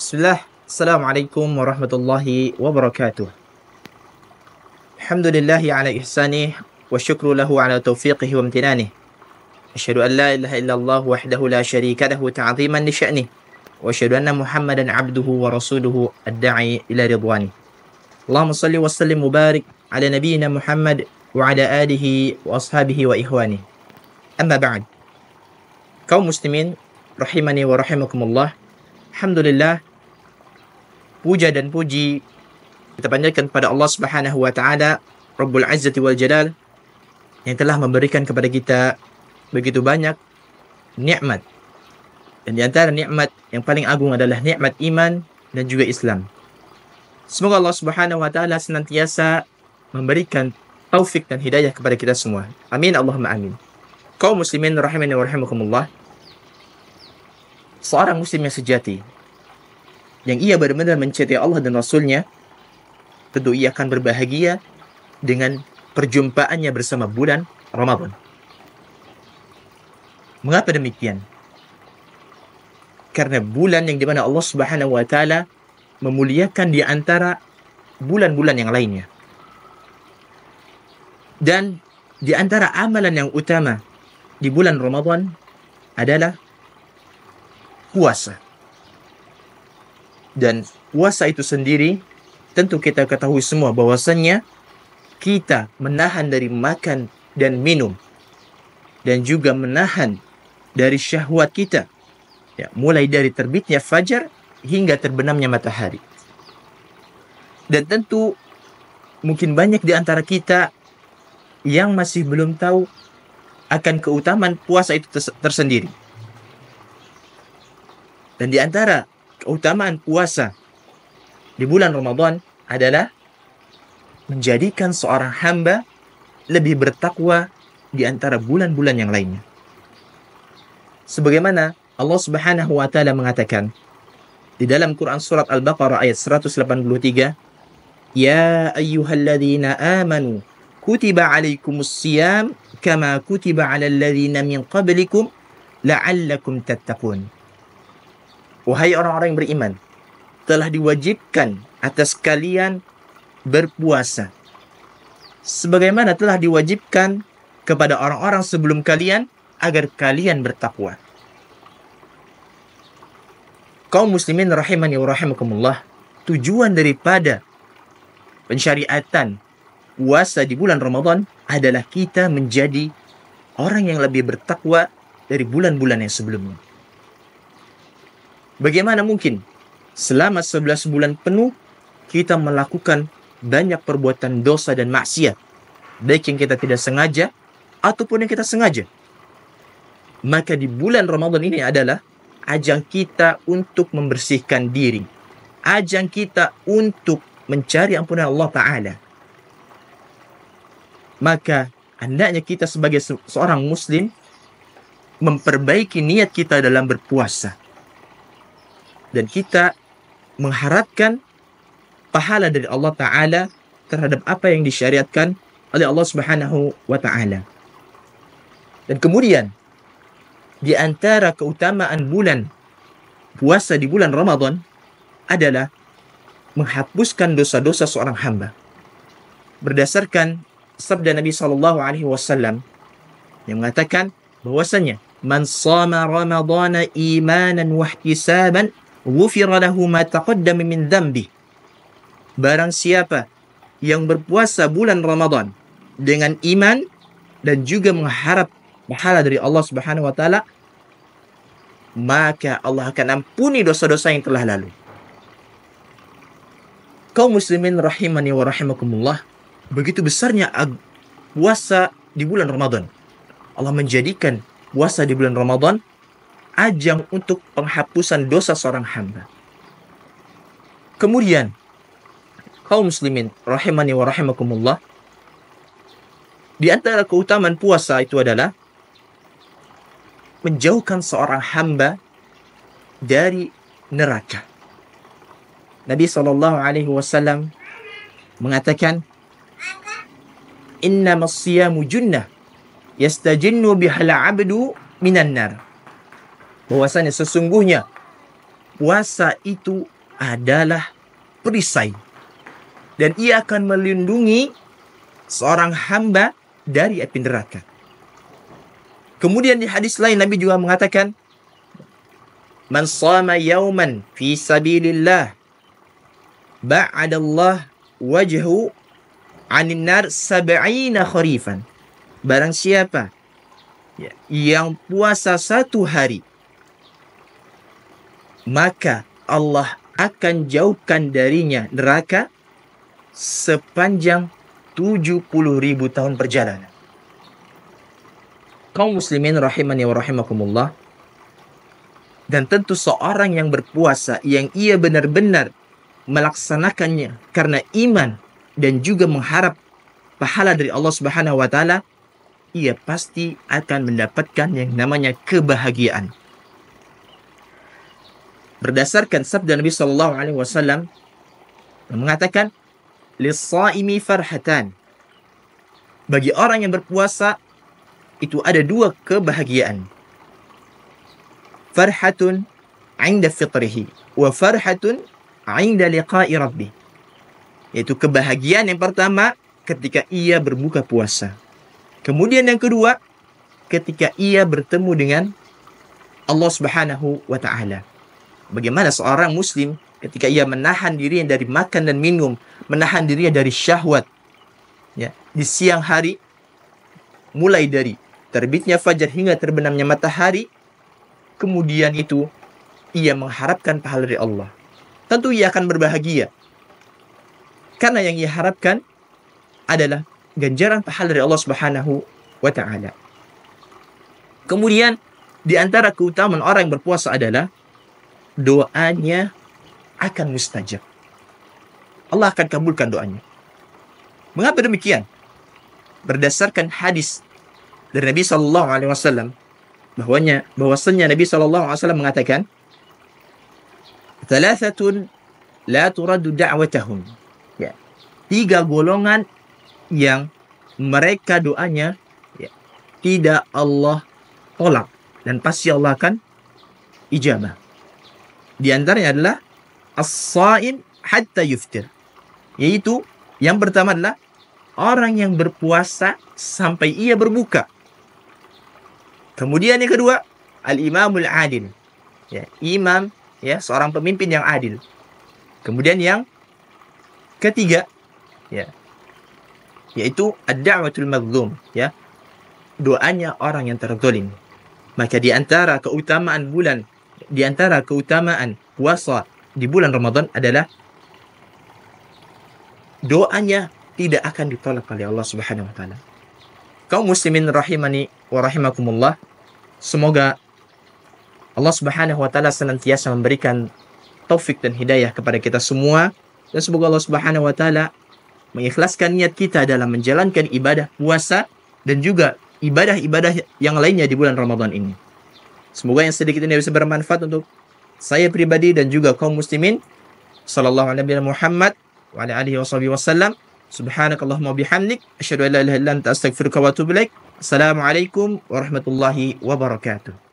Bismillah, Assalamualaikum warahmatullahi wabarakatuh. Alhamdulillahi ala ihsanih, wa syukru lahu ala taufiqihi wa amtinanih. Asyhadu an la ilaha illallah wahdahu la syarika lahu ta'ziman li sya'nih. Wa asyhadu anna Muhammadan abduhu wa rasuluhu ad-da'i ila ridwanih. Allahumma salli wa sallim mubarik ala nabiyyina Muhammad wa ala alihi wa ashabihi wa ikhwanih. Amma ba'd. Kaum muslimin rahimani wa rahimakumullah. Alhamdulillah, puja dan puji kita panjatkan kepada Allah Subhanahu wa taala, Rabbul Izzati wal Jalal, yang telah memberikan kepada kita begitu banyak nikmat. Dan di antara nikmat yang paling agung adalah nikmat iman dan juga Islam. Semoga Allah Subhanahu wa taala senantiasa memberikan taufik dan hidayah kepada kita semua. Amin Allahumma amin. Kaum muslimin rahimani wa rahimakumullah. Seorang muslim yang sejati, yang ia benar-benar mencintai Allah dan Rasulnya, tentu ia akan berbahagia dengan perjumpaannya bersama bulan Ramadan. Mengapa demikian? Karena bulan yang dimana Allah Subhanahu wa taala memuliakan di antara bulan-bulan yang lainnya. Dan di antara amalan yang utama di bulan Ramadan adalah puasa. Dan puasa itu sendiri tentu kita ketahui semua bahwasannya kita menahan dari makan dan minum, dan juga menahan dari syahwat kita, ya, mulai dari terbitnya fajar hingga terbenamnya matahari. Dan tentu mungkin banyak di antara kita yang masih belum tahu akan keutamaan puasa itu tersendiri. Dan di antara keutamaan puasa di bulan Ramadan adalah menjadikan seorang hamba lebih bertakwa di antara bulan-bulan yang lainnya. Sebagaimana Allah Subhanahu wa taala mengatakan di dalam Quran surat Al-Baqarah ayat 183, "Ya ayyuhalladzina amanu kutiba 'alaikumus syiyam kama kutiba 'alal ladzina min qablikum la'allakum tattaqun." Wahai orang-orang yang beriman, telah diwajibkan atas kalian berpuasa, sebagaimana telah diwajibkan kepada orang-orang sebelum kalian agar kalian bertakwa. Kaum muslimin rahimani wa rahimakumullah, tujuan daripada pensyariatan puasa di bulan Ramadan adalah kita menjadi orang yang lebih bertakwa dari bulan-bulan yang sebelumnya. Bagaimana mungkin selama 11 bulan penuh kita melakukan banyak perbuatan dosa dan maksiat, baik yang kita tidak sengaja ataupun yang kita sengaja. Maka di bulan Ramadan ini adalah ajang kita untuk membersihkan diri, ajang kita untuk mencari ampunan Allah Ta'ala. Maka hendaknya kita sebagai seorang muslim memperbaiki niat kita dalam berpuasa, dan kita mengharapkan pahala dari Allah Ta'ala terhadap apa yang disyariatkan oleh Allah Subhanahu wa Ta'ala. Dan kemudian di antara keutamaan bulan puasa di bulan Ramadan adalah menghapuskan dosa-dosa seorang hamba. Berdasarkan sabda Nabi SAW yang mengatakan bahwasanya man shama ramadhana imanan wa ihtisaban ghufira lahu ma taqaddama min dhanbi. Barang siapa yang berpuasa bulan Ramadan dengan iman dan juga mengharap pahala dari Allah Subhanahu wa taala, maka Allah akan ampuni dosa-dosa yang telah lalu. Kaum muslimin rahimani wa rahimakumullah, begitu besarnya puasa di bulan Ramadan. Allah menjadikan puasa di bulan Ramadan ajang untuk penghapusan dosa seorang hamba. Kemudian, kaum muslimin rahimani wa rahimakumullah, di antara keutamaan puasa itu adalah menjauhkan seorang hamba dari neraka. Nabi SAW mengatakan, "Innamas siyamu junnah yastajinnu bihal 'abdu minan nar." Bahwasanya sesungguhnya puasa itu adalah perisai. Dan ia akan melindungi seorang hamba dari api neraka. Kemudian di hadis lain Nabi juga mengatakan, "Man shama yawman fi sabilillah ba'adallah wajhu 'anil nar sab'ina kharifan." Barang siapa yang puasa satu hari, maka Allah akan jauhkan darinya neraka sepanjang 70.000 tahun perjalanan. Kaum muslimin rahimani wa rahimakumullah. Dan tentu seorang yang berpuasa, yang ia benar-benar melaksanakannya karena iman dan juga mengharap pahala dari Allah Subhanahu wa taala, ia pasti akan mendapatkan yang namanya kebahagiaan. Berdasarkan sabda Nabi sallallahu alaihi wasallam yang mengatakan, "Lis-shaimi farhatan." Bagi orang yang berpuasa itu ada dua kebahagiaan. Farhatun 'inda fitrihi wa farhatun 'inda liqa'i rabbih. Yaitu kebahagiaan yang pertama ketika ia berbuka puasa. Kemudian yang kedua ketika ia bertemu dengan Allah Subhanahu wa taala. Bagaimana seorang muslim ketika ia menahan dirinya dari makan dan minum, menahan dirinya dari syahwat, ya, di siang hari, mulai dari terbitnya fajar hingga terbenamnya matahari, kemudian itu ia mengharapkan pahala dari Allah. Tentu ia akan berbahagia, karena yang ia harapkan adalah ganjaran pahala dari Allah Subhanahu wa taala. Kemudian di antara keutamaan orang yang berpuasa adalah doanya akan mustajab. Allah akan kabulkan doanya. Mengapa demikian? Berdasarkan hadis dari Nabi sallallahu alaihi wasallam bahwasanya Nabi sallallahu alaihi wasallam mengatakan, "Thalathatun la turaddu da'watahum." Ya, 3 golongan yang mereka doanya tidak Allah tolak dan pasti Allah akan ijabah. Di antaranya adalah as-shaim hatta yuftir. Yaitu yang pertama adalah orang yang berpuasa sampai ia berbuka. Kemudian yang kedua, al-imamul adil. Ya, imam, ya, seorang pemimpin yang adil. Kemudian yang ketiga, ya, yaitu ad-da'watul mazlum, ya, doanya orang yang terzalim. Maka di antara keutamaan puasa di bulan Ramadan adalah doanya tidak akan ditolak oleh Allah Subhanahu wa taala. Kaum muslimin rahimani wa rahimakumullah, semoga Allah Subhanahu wa taala senantiasa memberikan taufik dan hidayah kepada kita semua, dan semoga Allah Subhanahu wa taala mengikhlaskan niat kita dalam menjalankan ibadah puasa dan juga ibadah-ibadah yang lainnya di bulan Ramadan ini. Semoga yang sedikit ini bisa bermanfaat untuk saya pribadi dan juga kaum muslimin. Sallallahu alaihi Muhammad wa ala alihi wasallam. Subhanakallahumma bihamdik asyhadu an la ilaha illa anta astaghfiruka wa atubu ilaik. Assalamualaikum warahmatullahi wabarakatuh.